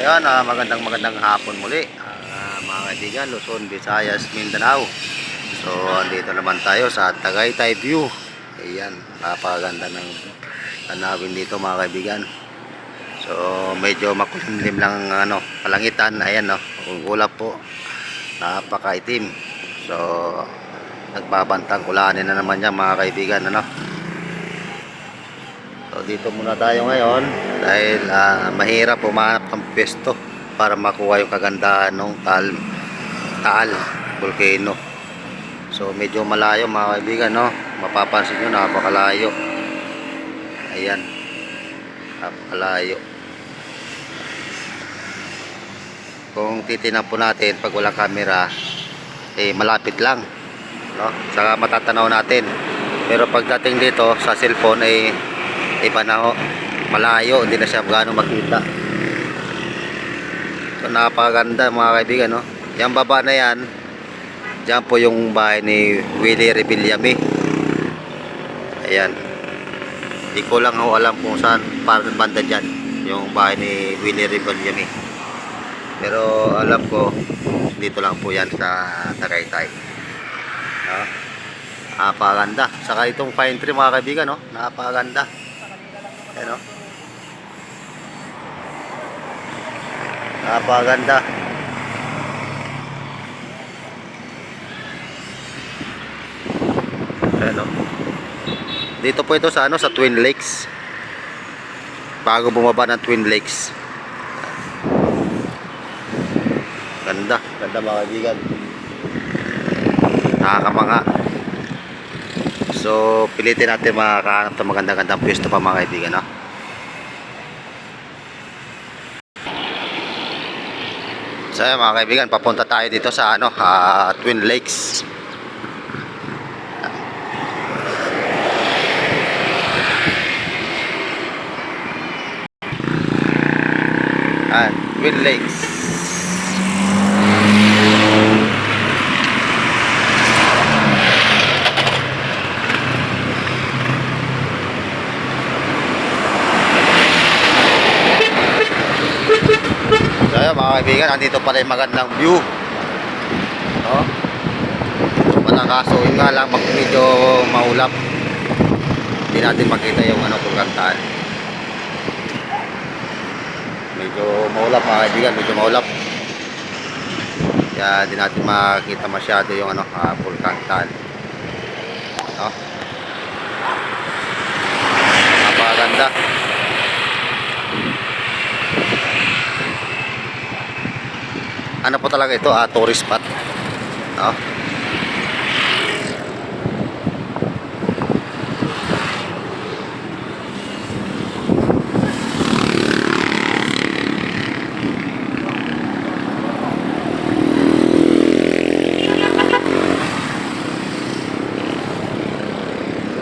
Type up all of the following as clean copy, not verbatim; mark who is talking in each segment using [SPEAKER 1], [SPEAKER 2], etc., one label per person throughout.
[SPEAKER 1] Ayan, magandang hapon muli, mga kaibigan, Luzon, Visayas, Mindanao. So andito naman tayo sa Tagaytay View. Ayan, napakaganda ng tanawin dito, mga kaibigan. So medyo makulimlim lang kalangitan. Ayan, no, ulap po, napakaitim. So nagbabantang ulanin na naman yan, mga kaibigan, So dito muna tayo ngayon dahil mahirap umanap ng pwesto para makuha yung kagandahan ng Taal Volcano. So medyo malayo, mga kaibigan, no? Mapapansin nyo, napakalayo. Ayan, napakalayo. Kung titinan po natin pag walang camera, malapit lang, no? Saka matatanaw natin. Pero pagdating dito sa cellphone iba na ho, malayo, hindi na siya gaano makita. So napakaganda, mga kaibigan, no? Yung baba na yan, dyan po yung bahay ni Willie Rebillame. Ayan, di ko lang ho alam kung saan parang banda dyan yung bahay ni Willie Rebillame, pero alam ko dito lang po yan sa Tagaytay, no? Napakaganda. Saka itong pine tree, mga kaibigan, no? Napakaganda. Ayan, napakaganda. Ayan, dito po ito sa sa Twin Lakes, bago bumaba ng Twin Lakes. Ganda, mga kaibigan, nakakamanga. So pilitin natin makakahanap ng magandang pwesto pa, mga kaibigan, no? So mga kaibigan, papunta tayo dito sa Twin Lakes. Twin Lakes. So ayan, mga kaibigan, nandito pala yung magandang view, no? So kaso yun nga lang, medyo maulap, hindi natin makita yung pagkantaan. Medyo maulap, mga kaibigan, medyo maulap, kaya hindi natin makita masyado yung pagkantaan, no? Napakaganda. Ano po talaga ito, tourist spot, no?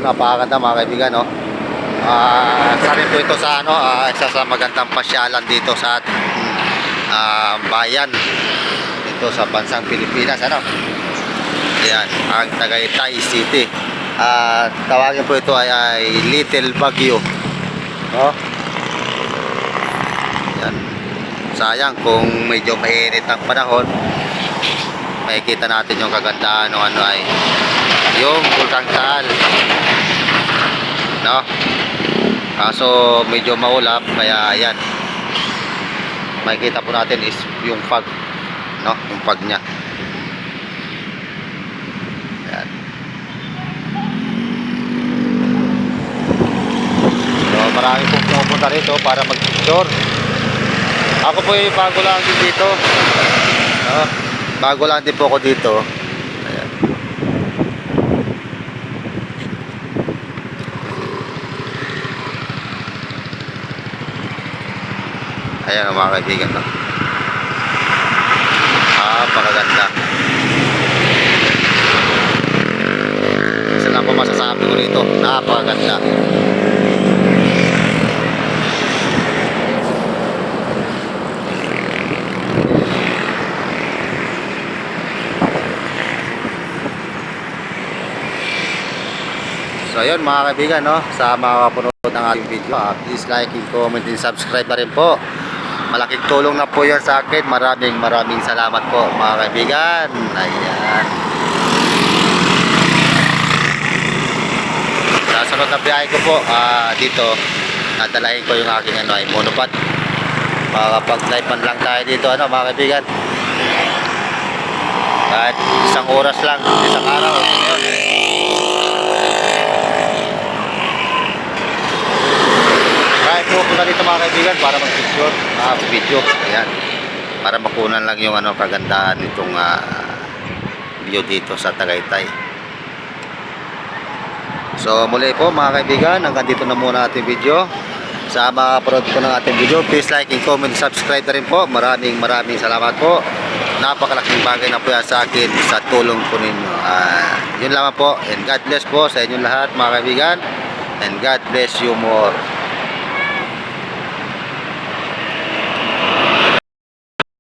[SPEAKER 1] Napakaganda, mga kaibigan, no? Sabi po ito sa isa sa magandang pasyalan dito sa bayan dito sa bansang Pilipinas, Ayan, ang Tagaytay City. Tawagin po ito ay Little Baguio, no? Ayan. Sayang kung medyo mainit ang panahon, makikita natin yung kagandahan ng yung Bulkang Taal, no? Kaso medyo maulap, kaya ayan, makikita po natin is yung fog, no? Yung fog nya. Ayan. So marami pong pumupunta rito para mag-picture. Ako po yung bago lang din dito, no? Bago lang din po ako dito. Ayan. Ayan, mga kaibigan, no? Napakaganda. Isa lang po masasabi ko rito, napakaganda. So ayun, mga kaibigan, no? Sa mga kapunod ng ating video, please like and comment and subscribe na rin po malaking tulong na po yan sa akin. Maraming salamat po mga kaibigan. Ayan. Sa sunod na biyahe ko po, dito, nadalahin ko yung aking ay monopod. Makakapag-live man lang tayo dito, mga kaibigan. Kahit isang oras lang, isang araw. Kahit pupunta dito mga kaibigan para mag-picture, video. Ayan. Para makunan lang yung kagandahan nitong view dito sa Tagaytay. So muli po mga kaibigan, hanggang dito na muna ating video. Sa mga upload ko ng ating video, please like and comment, subscribe na rin po. Maraming salamat po. Napakalaking bagay na po yan sa akin sa tulong po ninyo. Yun lamang po, and God bless po sa inyong lahat mga kaibigan, and God bless you more.